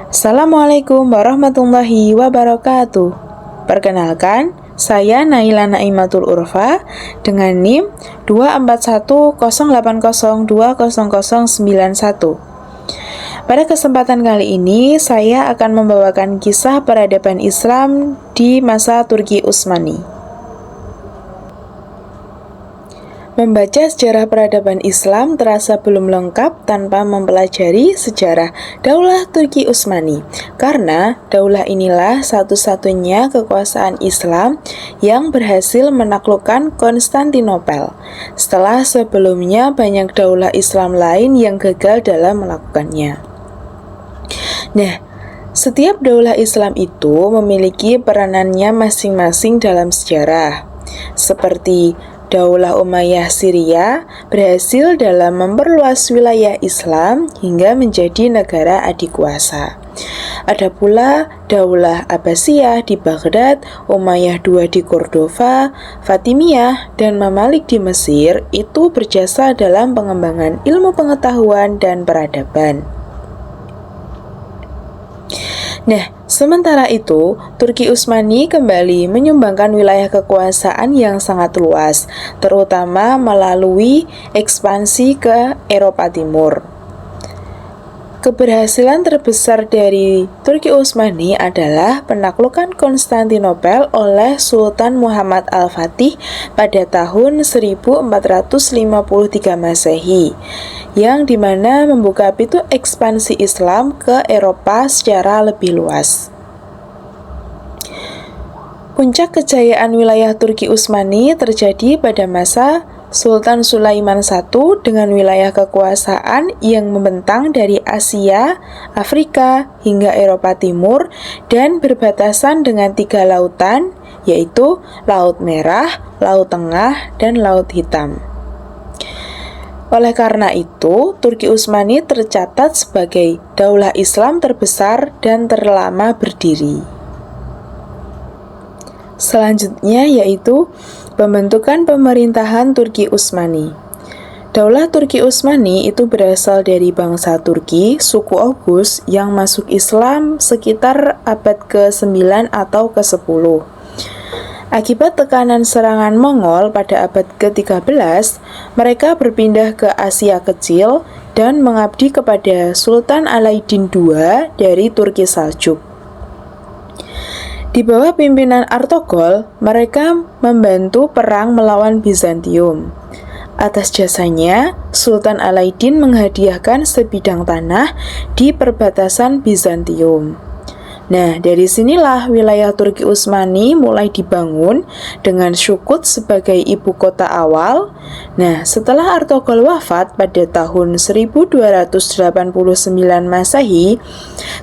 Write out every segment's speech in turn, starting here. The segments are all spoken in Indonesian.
Assalamualaikum warahmatullahi wabarakatuh. Perkenalkan, saya Naila Naimatul Urfa dengan NIM 24108020091. Pada kesempatan kali ini, saya akan membawakan kisah peradaban Islam di masa Turki Utsmani. Membaca sejarah peradaban Islam terasa belum lengkap tanpa mempelajari sejarah Daulah Turki Utsmani, karena daulah inilah satu-satunya kekuasaan Islam yang berhasil menaklukkan Konstantinopel, setelah sebelumnya banyak daulah Islam lain yang gagal dalam melakukannya. Nah, setiap daulah Islam itu memiliki peranannya masing-masing dalam sejarah, seperti Daulah Umayyah Syria berhasil dalam memperluas wilayah Islam hingga menjadi negara adikuasa. Ada pula Daulah Abbasiyah di Baghdad, Umayyah II di Cordova, Fatimiyah, dan Mamalik di Mesir itu berjasa dalam pengembangan ilmu pengetahuan dan peradaban. Nah, sementara itu, Turki Utsmani kembali menyumbangkan wilayah kekuasaan yang sangat luas, terutama melalui ekspansi ke Eropa Timur. Keberhasilan terbesar dari Turki Utsmani adalah penaklukan Konstantinopel oleh Sultan Muhammad Al-Fatih pada tahun 1453 Masehi, yang dimana membuka pintu ekspansi Islam ke Eropa secara lebih luas. Puncak kejayaan wilayah Turki Utsmani terjadi pada masa Sultan Sulaiman I dengan wilayah kekuasaan yang membentang dari Asia, Afrika, hingga Eropa Timur dan berbatasan dengan 3 lautan, yaitu Laut Merah, Laut Tengah, dan Laut Hitam. Oleh karena itu, Turki Utsmani tercatat sebagai daulah Islam terbesar dan terlama berdiri. Selanjutnya yaitu pembentukan pemerintahan Turki Utsmani. Daulah Turki Utsmani itu berasal dari bangsa Turki, suku Oghuz, yang masuk Islam sekitar abad ke-9 atau ke-10. Akibat tekanan serangan Mongol pada abad ke-13, mereka berpindah ke Asia Kecil dan mengabdi kepada Sultan Alauddin II dari Turki Saljuk. Di bawah pimpinan Artogol, mereka membantu perang melawan Bizantium. Atas jasanya, Sultan Alauddin menghadiahkan sebidang tanah di perbatasan Bizantium. Nah, dari sinilah wilayah Turki Utsmani mulai dibangun dengan Sukut sebagai ibu kota awal. Nah, setelah Artogol wafat pada tahun 1289 Masehi,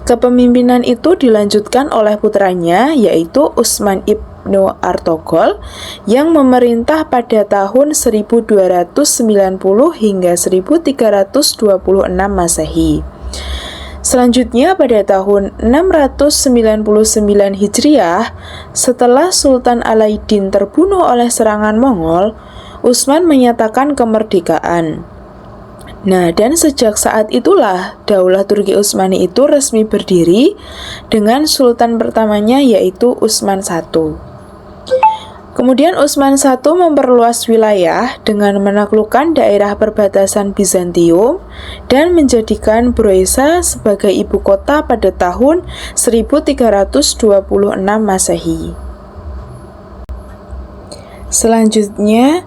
kepemimpinan itu dilanjutkan oleh putranya yaitu Utsman ibnu Artogol yang memerintah pada tahun 1290 hingga 1326 Masehi. Selanjutnya pada tahun 699 Hijriah, setelah Sultan Alauddin terbunuh oleh serangan Mongol, Utsman menyatakan kemerdekaan. Nah, dan sejak saat itulah Daulah Turki Utsmani itu resmi berdiri dengan sultan pertamanya yaitu Utsman I. Kemudian Utsman I memperluas wilayah dengan menaklukkan daerah perbatasan Bizantium dan menjadikan Broisa sebagai ibu kota pada tahun 1326 Masehi. Selanjutnya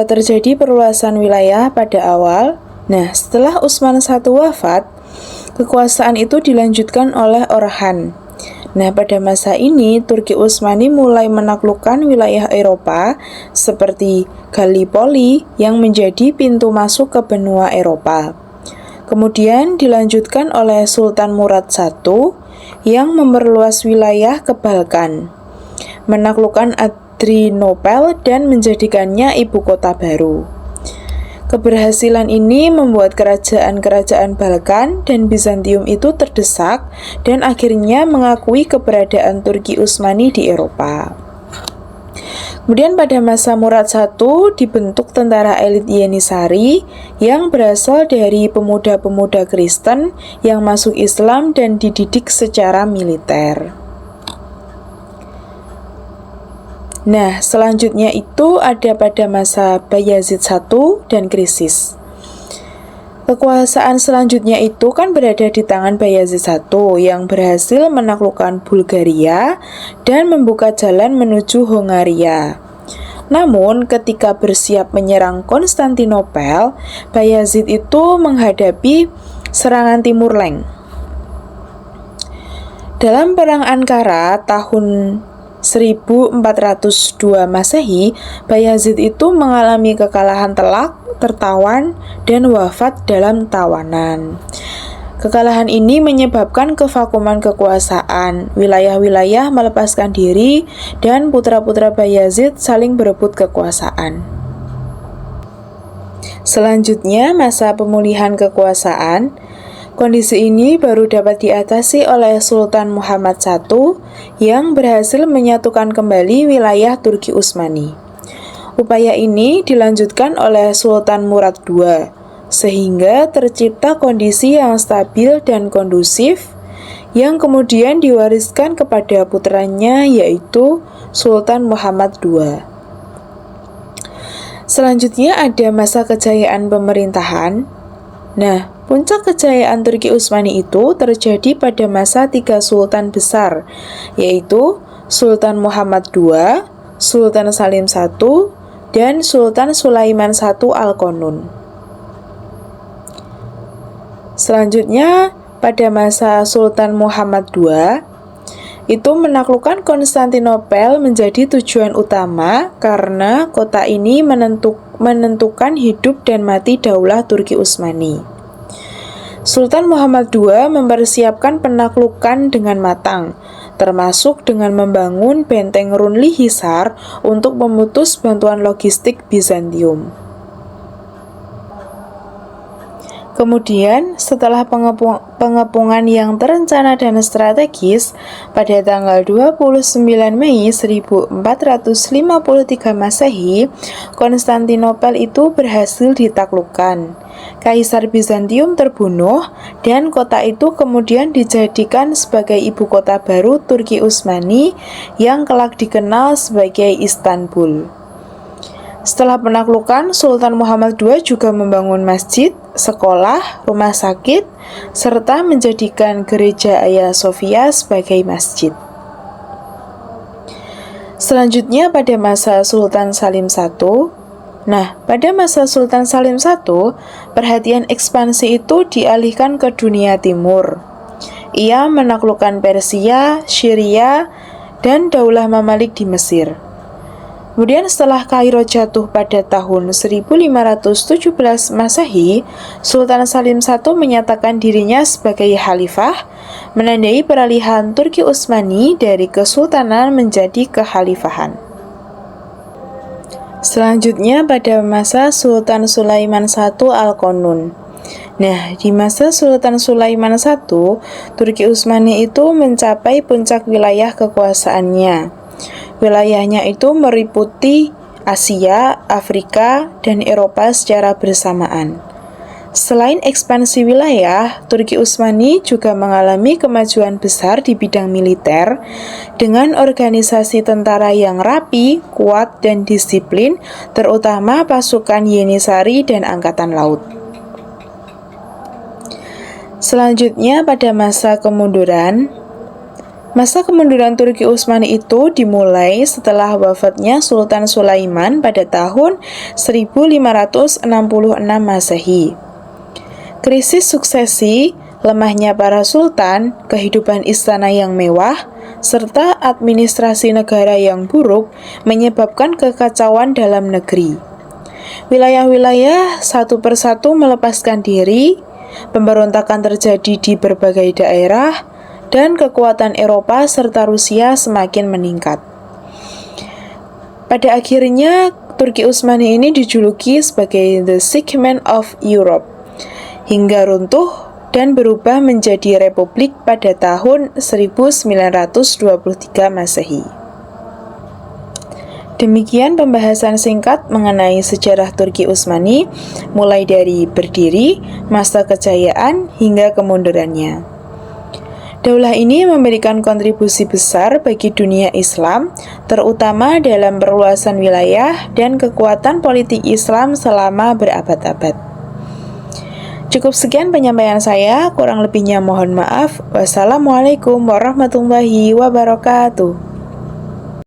terjadi perluasan wilayah pada awal. Nah, setelah Utsman I wafat, kekuasaan itu dilanjutkan oleh Orhan. Nah, pada masa ini, Turki Utsmani mulai menaklukkan wilayah Eropa seperti Gallipoli yang menjadi pintu masuk ke benua Eropa. Kemudian dilanjutkan oleh Sultan Murad I yang memperluas wilayah ke Balkan, menaklukkan Adrianopel dan menjadikannya ibu kota baru. Keberhasilan ini membuat kerajaan-kerajaan Balkan dan Bizantium itu terdesak dan akhirnya mengakui keberadaan Turki Utsmani di Eropa. Kemudian pada masa Murad I dibentuk tentara elit Yenisari yang berasal dari pemuda-pemuda Kristen yang masuk Islam dan dididik secara militer. Nah, selanjutnya itu ada pada masa Bayazid I dan krisis. Kekuasaan selanjutnya itu kan berada di tangan Bayazid I yang berhasil menaklukkan Bulgaria dan membuka jalan menuju Hongaria. Namun ketika bersiap menyerang Konstantinopel, Bayazid itu menghadapi serangan Timur Leng. Dalam Perang Ankara tahun 1402 Masehi, Bayazid itu mengalami kekalahan telak, tertawan, dan wafat dalam tawanan. Kekalahan ini menyebabkan kevakuman kekuasaan, wilayah-wilayah melepaskan diri, dan putra-putra Bayazid saling berebut kekuasaan. Selanjutnya, masa pemulihan kekuasaan. Kondisi ini baru dapat diatasi oleh Sultan Muhammad I yang berhasil menyatukan kembali wilayah Turki Utsmani. Upaya ini dilanjutkan oleh Sultan Murad II, sehingga tercipta kondisi yang stabil dan kondusif yang kemudian diwariskan kepada putranya yaitu Sultan Muhammad II. Selanjutnya ada masa kejayaan pemerintahan. Nah, puncak kejayaan Turki Utsmani itu terjadi pada masa 3 sultan besar, yaitu Sultan Muhammad II, Sultan Salim I, dan Sultan Sulaiman I Al-Qanun. Selanjutnya, pada masa Sultan Muhammad II, itu menaklukkan Konstantinopel menjadi tujuan utama karena kota ini menentukan hidup dan mati daulah Turki Utsmani. Sultan Muhammad II mempersiapkan penaklukan dengan matang, termasuk dengan membangun benteng Runli Hisar untuk memutus bantuan logistik Bizantium. Kemudian, setelah pengepungan yang terencana dan strategis, pada tanggal 29 Mei 1453 Masehi, Konstantinopel itu berhasil ditaklukkan. Kaisar Bizantium terbunuh, dan kota itu kemudian dijadikan sebagai ibu kota baru Turki Utsmani yang kelak dikenal sebagai Istanbul. Setelah penaklukan, Sultan Muhammad II juga membangun masjid, sekolah, rumah sakit, serta menjadikan gereja Hagia Sophia sebagai masjid. Selanjutnya pada masa Sultan Salim I. Nah, pada masa Sultan Salim I, perhatian ekspansi itu dialihkan ke dunia timur. Ia menaklukkan Persia, Syria, dan Daulah Mamalik di Mesir. Kemudian setelah Kairo jatuh pada tahun 1517 Masehi, Sultan Salim I menyatakan dirinya sebagai khalifah, menandai peralihan Turki Utsmani dari kesultanan menjadi kekhalifahan. Selanjutnya pada masa Sultan Sulaiman I Al-Qanun. Nah, di masa Sultan Sulaiman I, Turki Utsmani itu mencapai puncak wilayah kekuasaannya. Wilayahnya itu meliputi Asia, Afrika, dan Eropa secara bersamaan. Selain ekspansi wilayah, Turki Utsmani juga mengalami kemajuan besar di bidang militer dengan organisasi tentara yang rapi, kuat, dan disiplin, terutama pasukan Yenisari dan Angkatan Laut. Selanjutnya pada masa kemunduran. Masa kemunduran Turki Utsmani itu dimulai setelah wafatnya Sultan Sulaiman pada tahun 1566 Masehi. Krisis suksesi, lemahnya para sultan, kehidupan istana yang mewah, serta administrasi negara yang buruk menyebabkan kekacauan dalam negeri. Wilayah-wilayah satu persatu melepaskan diri, pemberontakan terjadi di berbagai daerah, dan kekuatan Eropa serta Rusia semakin meningkat. Pada akhirnya, Turki Utsmani ini dijuluki sebagai The Sick Man of Europe, hingga runtuh dan berubah menjadi republik pada tahun 1923 Masehi. Demikian pembahasan singkat mengenai sejarah Turki Utsmani, mulai dari berdiri, masa kejayaan, hingga kemundurannya. Daulah ini memberikan kontribusi besar bagi dunia Islam, terutama dalam perluasan wilayah dan kekuatan politik Islam selama berabad-abad. Cukup sekian penyampaian saya, kurang lebihnya mohon maaf. Wassalamualaikum warahmatullahi wabarakatuh.